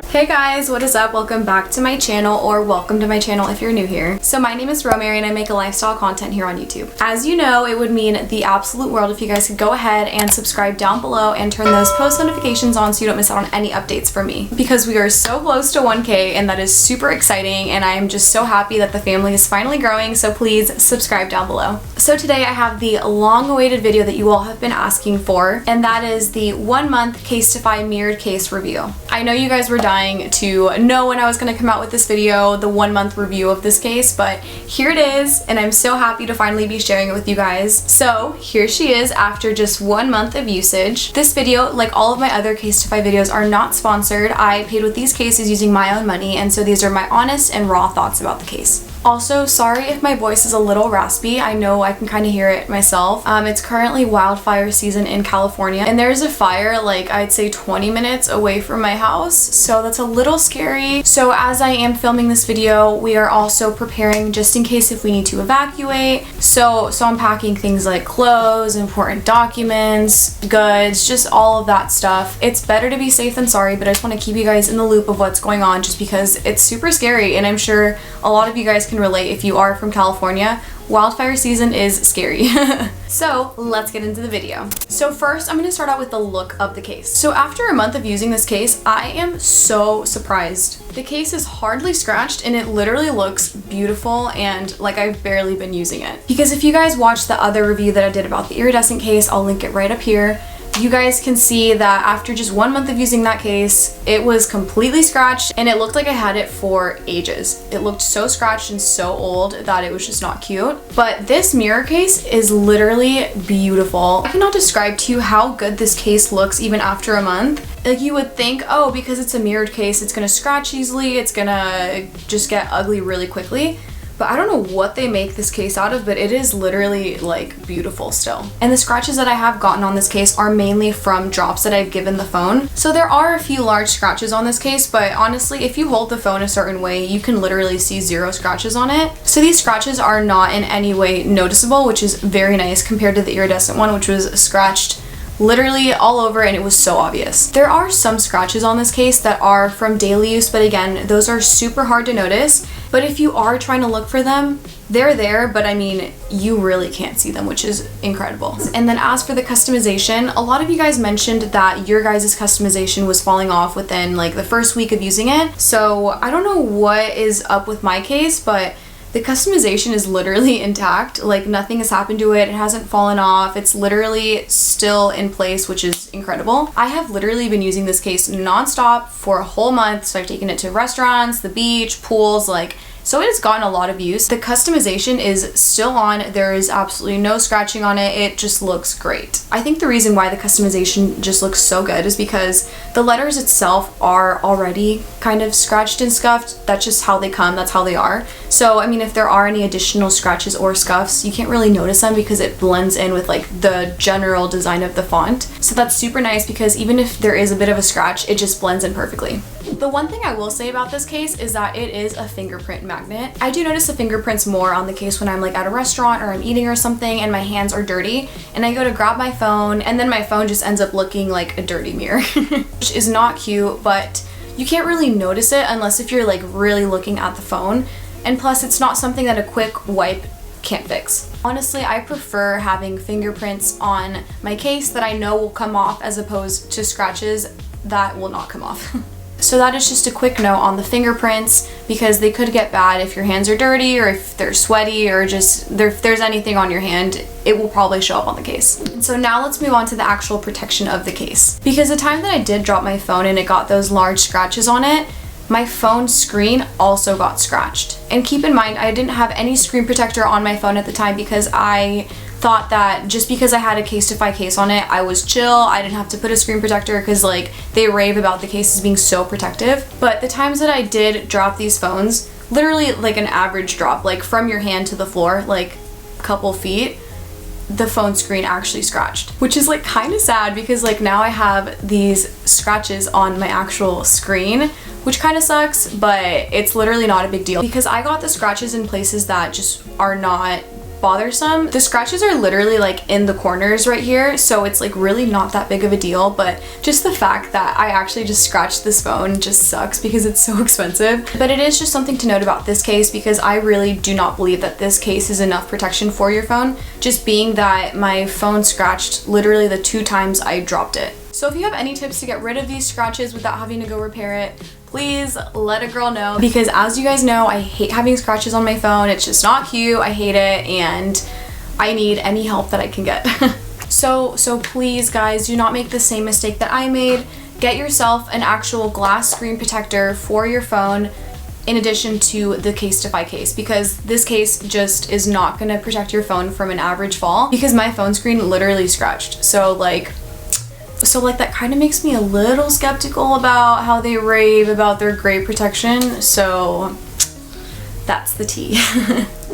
Hey guys, what is up? Welcome back to my channel, or welcome to my channel if you're new here. So my name is Romary and I make a lifestyle content here on YouTube. As you know, it would mean the absolute world if you guys could go ahead and subscribe down below and turn those post notifications on so you don't miss out on any updates from me. Because we are so close to 1K and that is super exciting, and I am just so happy that the family is finally growing, so please subscribe down below. So today I have the long-awaited video that you all have been asking for, and that is the 1-month Casetify Mirrored case review. I know you guys were dying to know when I was going to come out with this video, the 1-month review of this case, but here it is, and I'm so happy to finally be sharing it with you guys. So here she is after just 1 month of usage. This video, like all of my other Casetify videos, are not sponsored. I paid with these cases using my own money, and so these are my honest and raw thoughts about the case. Also, sorry if my voice is a little raspy. I know I can kind of hear it myself. It's currently wildfire season in California, and there's a fire like I'd say 20 minutes away from my house, so that's a little scary. So as I am filming this video, we are also preparing just in case if we need to evacuate. So I'm packing things like clothes, important documents, goods, just all of that stuff. It's better to be safe than sorry, but I just want to keep you guys in the loop of what's going on just because it's super scary, and I'm sure a lot of you guys can relate if you are from California. Wildfire season is scary. So let's get into the video. So first, I'm going to start out with the look of the case. So after a month of using this case, I am so surprised. The case is hardly scratched and it literally looks beautiful, and like I've barely been using it. Because if you guys watched the other review that I did about the iridescent case, I'll link it right up here. You guys can see that after just 1 month of using that case, it was completely scratched and it looked like I had it for ages. It looked so scratched and so old that it was just not cute. But this mirror case is literally beautiful. I cannot describe to you how good this case looks even after a month. Like, you would think, oh, because it's a mirrored case, it's gonna scratch easily, it's gonna just get ugly really quickly. But I don't know what they make this case out of, but it is literally like beautiful still. And the scratches that I have gotten on this case are mainly from drops that I've given the phone. So there are a few large scratches on this case, but honestly, if you hold the phone a certain way, you can literally see 0 scratches on it. So these scratches are not in any way noticeable, which is very nice compared to the iridescent one, which was scratched literally all over and it was so obvious. There are some scratches on this case that are from daily use, but again, those are super hard to notice. But if you are trying to look for them, they're there, but I mean, you really can't see them, which is incredible. And then as for the customization, a lot of you guys mentioned that your guys' customization was falling off within like the first week of using it. So I don't know what is up with my case, but the customization is literally intact. Like, nothing has happened to it. It hasn't fallen off. It's literally still in place, which is incredible. I have literally been using this case nonstop for a whole month. So I've taken it to restaurants, the beach, pools, like, so it has gotten a lot of use. The customization is still on. There is absolutely no scratching on it. It just looks great. I think the reason why the customization just looks so good is because the letters itself are already kind of scratched and scuffed. That's just how they come. That's how they are. So, I mean, if there are any additional scratches or scuffs, you can't really notice them because it blends in with like the general design of the font. So that's super nice because even if there is a bit of a scratch, it just blends in perfectly. The one thing I will say about this case is that it is a fingerprint magnet. I do notice the fingerprints more on the case when I'm like at a restaurant or I'm eating or something and my hands are dirty and I go to grab my phone and then my phone just ends up looking like a dirty mirror, which is not cute, but you can't really notice it unless if you're like really looking at the phone. And plus, it's not something that a quick wipe can't fix. Honestly, I prefer having fingerprints on my case that I know will come off as opposed to scratches that will not come off. So that is just a quick note on the fingerprints because they could get bad if your hands are dirty or if they're sweaty or just if there's anything on your hand, it will probably show up on the case. And so now let's move on to the actual protection of the case. Because the time that I did drop my phone and it got those large scratches on it, my phone screen also got scratched. And keep in mind, I didn't have any screen protector on my phone at the time because I thought that just because I had a Casetify case on it, I was chill. I didn't have to put a screen protector because like they rave about the cases being so protective. But the times that I did drop these phones, literally like an average drop, like from your hand to the floor, like a couple feet, the phone screen actually scratched, which is like kind of sad because like now I have these scratches on my actual screen, which kind of sucks, but it's literally not a big deal because I got the scratches in places that just are not bothersome. The scratches are literally like in the corners right here, so it's like really not that big of a deal, but just the fact that I actually just scratched this phone just sucks because it's so expensive. But it is just something to note about this case, because I really do not believe that this case is enough protection for your phone, just being that my phone scratched literally the 2 times I dropped it. So if you have any tips to get rid of these scratches without having to go repair it, please let a girl know, because as you guys know, I hate having scratches on my phone. It's just not cute. I hate it, and I need any help that I can get. So please guys, do not make the same mistake that I made. Get yourself an actual glass screen protector for your phone in addition to the Casetify case, because this case just is not gonna protect your phone from an average fall, because my phone screen literally scratched. So that kind of makes me a little skeptical about how they rave about their great protection. So that's the tea.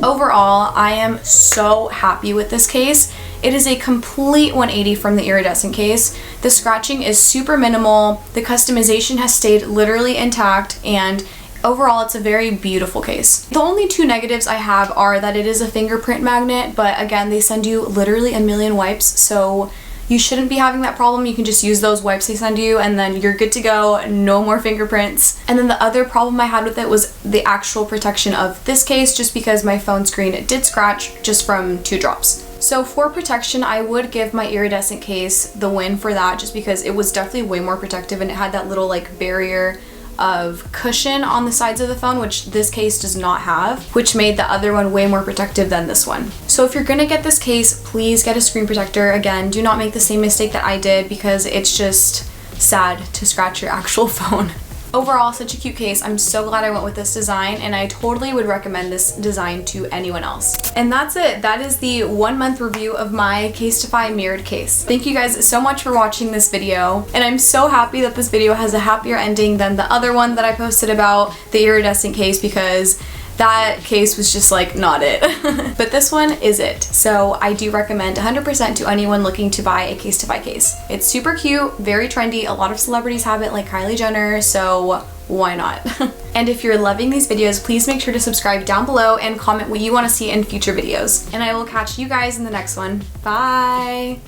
Overall, I am so happy with this case. It is a complete 180 from the iridescent case. The scratching is super minimal. The customization has stayed literally intact, and overall it's a very beautiful case. The only 2 negatives I have are that it is a fingerprint magnet, but again, they send you literally a million wipes, so you shouldn't be having that problem. You can just use those wipes they send you and then you're good to go, no more fingerprints. And then the other problem I had with it was the actual protection of this case, just because my phone screen did scratch just from 2 drops. So for protection, I would give my iridescent case the win for that, just because it was definitely way more protective and it had that little like barrier of cushion on the sides of the phone, which this case does not have, which made the other one way more protective than this one. So if you're gonna get this case, please get a screen protector. Again, do not make the same mistake that I did, because it's just sad to scratch your actual phone. Overall, such a cute case. I'm so glad I went with this design, and I totally would recommend this design to anyone else. And that's it. That is the 1-month review of my Casetify Mirrored case. Thank you guys so much for watching this video, and I'm so happy that this video has a happier ending than the other one that I posted about the iridescent case, because that case was just like not it. But this one is it. So I do recommend 100% to anyone looking to buy a Casetify case. It's super cute, very trendy. A lot of celebrities have it, like Kylie Jenner, so why not? And if you're loving these videos, please make sure to subscribe down below and comment what you want to see in future videos. And I will catch you guys in the next one. Bye!